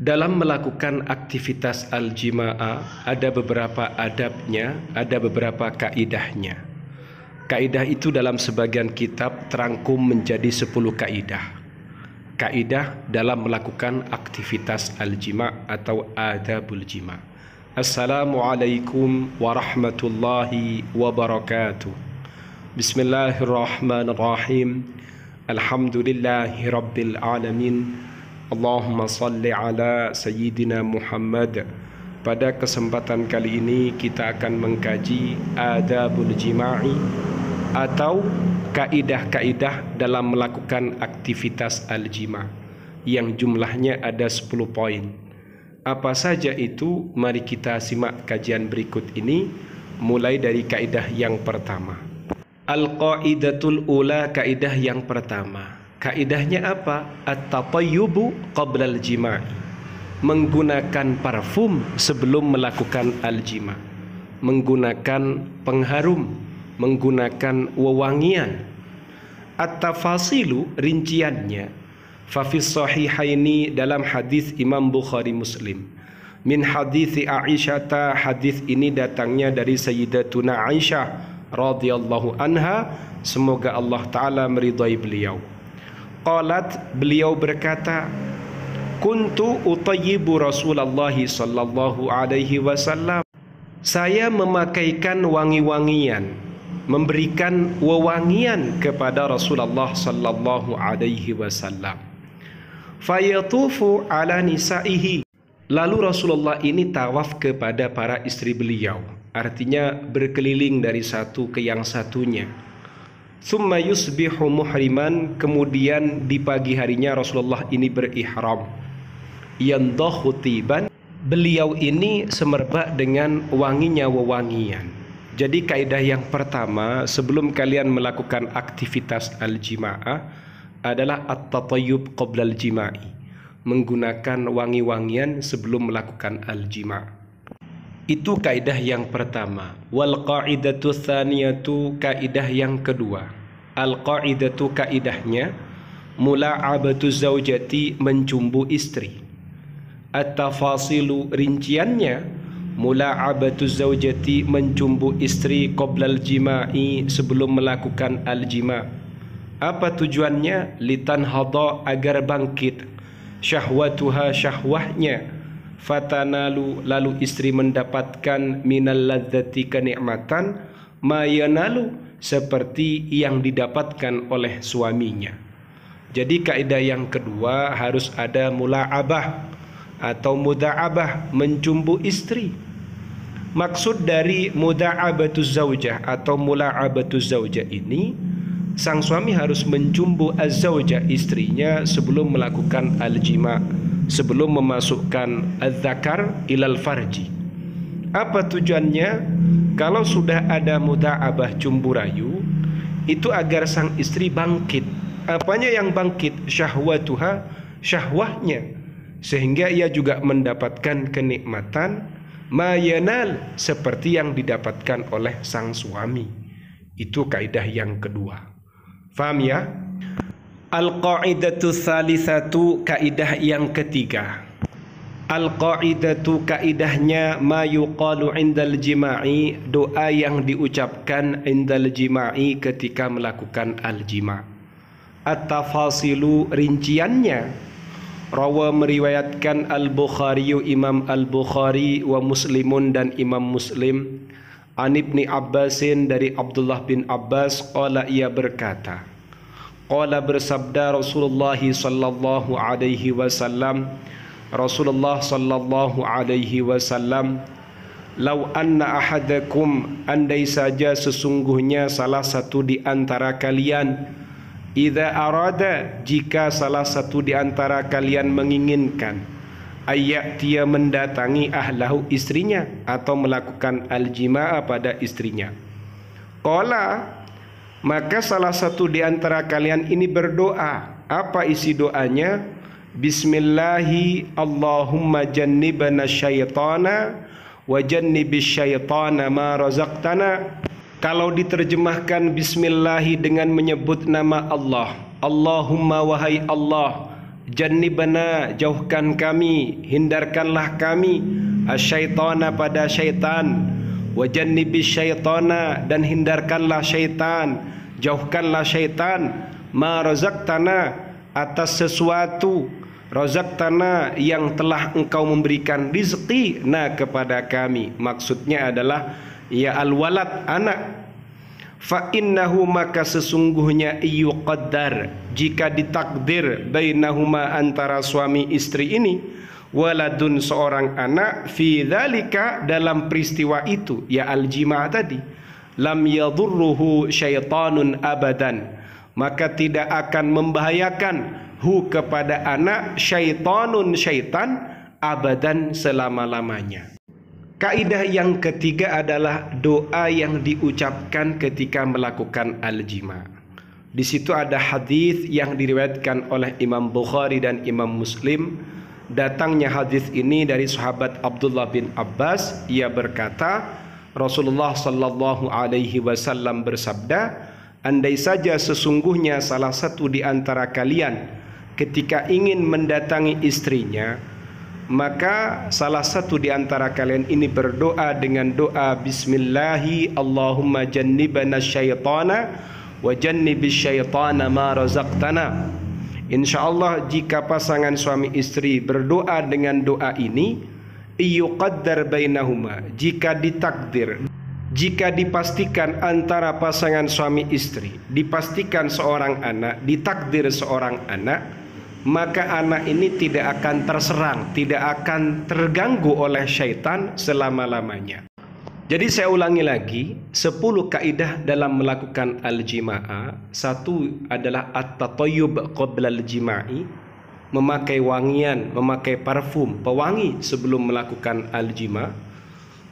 Dalam melakukan aktivitas al-jima'ah ada beberapa adabnya, ada beberapa kaidahnya. Kaidah itu dalam sebagian kitab terangkum menjadi 10 kaidah. Kaidah dalam melakukan aktivitas al-jima' atau adabul jima'. Assalamualaikum warahmatullahi wabarakatuh. Bismillahirrahmanirrahim. Alhamdulillahi rabbil alamin. Allahumma salli ala Sayyidina Muhammad. Pada kesempatan kali ini kita akan mengkaji adabul jima'i atau kaidah-kaidah dalam melakukan aktivitas al-jima' yang jumlahnya ada 10 poin. Apa saja itu? Mari kita simak kajian berikut ini, mulai dari kaidah yang pertama. Al-qaidatul ula, kaidah yang pertama. Kaidahnya apa? At-tatayyubu qabla al-jima'i. Menggunakan parfum sebelum melakukan al-jima'. Menggunakan pengharum, menggunakan wewangian. At-tafasilu, rinciannya. Fa fi sahihaini, dalam hadis Imam Bukhari Muslim. Min hadis Aisyah, hadis ini datangnya dari Sayyidatuna Aisyah radhiyallahu anha, semoga Allah taala meridai beliau. Qalat, beliau berkata, kuntu utayyibu Rasulullah sallallahu alaihi wasallam. Saya memakaikan wangi-wangian, memberikan wewangian kepada Rasulullah sallallahu alaihi wasallam. Fayatufu ala nisaihi. Lalu Rasulullah ini tawaf kepada para istri beliau, artinya berkeliling dari satu ke yang satunya. Thumma yusbihu muhriman, kemudian di pagi harinya Rasulullah ini berihram. Yandahu tiban, beliau ini semerbak dengan wanginya wewangian. Jadi kaidah yang pertama sebelum kalian melakukan aktivitas al-jima'ah adalah at-tatayyub qabla al-jima'i, menggunakan wangi-wangian sebelum melakukan al-jima'. Itu kaidah yang pertama. Wal qaidatu tsaniyatu, kaidah yang kedua. Al qaidatu, kaidahnya mula'abatu zaujati, mencumbu istri. At-tafasilu, rinciannya mula'abatu zaujati, mencumbu istri qoblal jima'i, sebelum melakukan al-jima'. Apa tujuannya? Litanhadha, agar bangkit syahwatuha, syahwahnya. Fatanalu, lalu istri mendapatkan minal ladzati, kenikmatan, ma yanalu, seperti yang didapatkan oleh suaminya. Jadi kaidah yang kedua harus ada mula'abah atau muda'abah, mencumbu istri. Maksud dari muda'abatuz zaujah atau mula'abatuz zaujah ini, sang suami harus mencumbu az-zaujah, istrinya, sebelum melakukan al-jima', sebelum memasukkan az-zakar ilal farji. Apa tujuannya? Kalau sudah ada muda'abah, cumbu rayu, itu agar sang istri bangkit. Apanya yang bangkit? Syahwatuha, syahwahnya, sehingga ia juga mendapatkan kenikmatan ma yanal, seperti yang didapatkan oleh sang suami. Itu kaidah yang kedua. Faham ya? Al-qaidatu tsalitsatu, kaidah yang ketiga. Al-qaidatu, kaidahnya ma yuqalu indal jima'i, doa yang diucapkan indal jima'i, ketika melakukan al-jima'. At-tafasilu, rinciannya. Rawa, meriwayatkan Al-Bukhari, Imam Al-Bukhari, wa Muslimun, dan Imam Muslim, an Ibni Abbasin, dari Abdullah bin Abbas, qala, ia berkata, qala, bersabda Rasulullah sallallahu alaihi wasallam, Rasulullah sallallahu alaihi wasallam, lau anna ahadakum, andai saja sesungguhnya salah satu di antara kalian, idza arada, jika salah satu di antara kalian menginginkan, ayyatiya, mendatangi ahlahu, istrinya, atau melakukan al-jima'a pada istrinya. Qala, maka salah satu di antara kalian ini berdoa. Apa isi doanya? Bismillahi Allahumma jannibana syaitana wa jannibis syaitana ma razaqtana. Kalau diterjemahkan bismillahi dengan menyebut nama Allah, Allahumma, wahai Allah, jannibna, jauhkan kami, hindarkanlah kami, asyaitana, pada syaitan, wa jannibis syaitana, dan hindarkanlah syaitan, jauhkanlah syaitan, ma razaqtana, atas sesuatu, razaqtana, yang telah engkau memberikan rizki na, kepada kami. Maksudnya adalah ya al-walad, anak. Fa innahu, maka sesungguhnya, yuqaddar, jika ditakdir, bainahuma, antara suami istri ini, waladun, seorang anak, fi dzalika, dalam peristiwa itu, ya al-jima' tadi, lam yadurruhu syaitanun abadan, maka tidak akan membahayakan hu, kepada anak, syaitanun, syaitan, abadan, selama-lamanya. Kaidah yang ketiga adalah doa yang diucapkan ketika melakukan al-jima'. Di situ ada hadis yang diriwayatkan oleh Imam Bukhari dan Imam Muslim. Datangnya hadis ini dari sahabat Abdullah bin Abbas. Ia berkata, Rasulullah sallallahu alaihi wasallam bersabda, andai saja sesungguhnya salah satu di antara kalian ketika ingin mendatangi istrinya, maka salah satu di antara kalian ini berdoa dengan doa bismillahi Allahumma jannibna syaitana wa jannibis syaitana ma razaqtana. Insyaallah jika pasangan suami istri berdoa dengan doa ini, yuqaddar bainahuma, jika ditakdir, jika dipastikan antara pasangan suami istri, dipastikan seorang anak, ditakdir seorang anak, maka anak ini tidak akan terserang, tidak akan terganggu oleh syaitan selama-lamanya. Jadi saya ulangi lagi, 10 kaidah dalam melakukan al-jima'a. Satu adalah at-tatayyub qabla al-jima'i, memakai wangian, memakai parfum, pewangi sebelum melakukan al-jima'.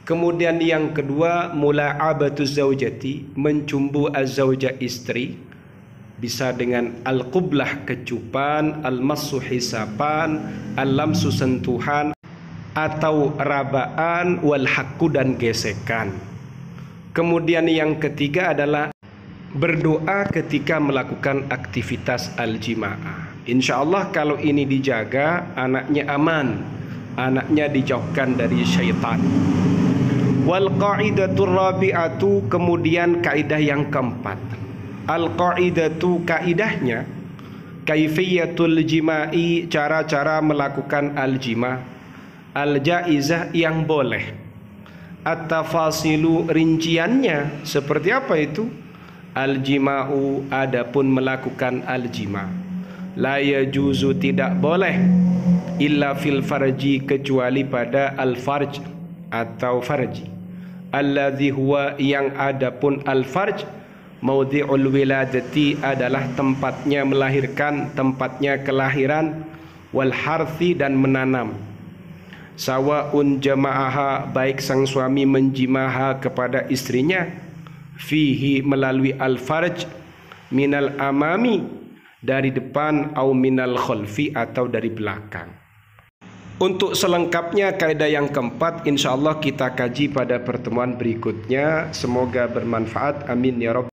Kemudian yang kedua, mula'abatu zaujati, mencumbu az-zauja, istri. Bisa dengan al-qublah, kecupan, al-massu hisapan, al-lamsu sentuhan, atau rabaan, wal-hakku, dan gesekan. Kemudian yang ketiga adalah berdoa ketika melakukan aktivitas al-jima'ah. Insya Allah kalau ini dijaga, anaknya aman, anaknya dijauhkan dari syaitan. Wal qa'idatur rabi'atu, kemudian kaidah yang keempat. Al-qa'idatu, kaidahnya, kaifiyatul jima'i, cara-cara melakukan al-jima', al-jaizah, yang boleh, at-tafasilu, rinciannya, seperti apa itu? Al-jima'u, adapun melakukan al-jima', la yajuzu, tidak boleh, illa fil farji, kecuali pada al-farj atau farji, alladhi huwa, yang adapun al-farj, maudhi'ul wiladati, adalah tempatnya melahirkan, tempatnya kelahiran, wal harthi, dan menanam. Sawaun jama'aha, baik sang suami menjimaha kepada istrinya, fihi, melalui al-farj, minal amami, dari depan, au minal khalfi, atau dari belakang. Untuk selengkapnya kaidah yang keempat insyaallah kita kaji pada pertemuan berikutnya. Semoga bermanfaat, amin ya rabbal alamin.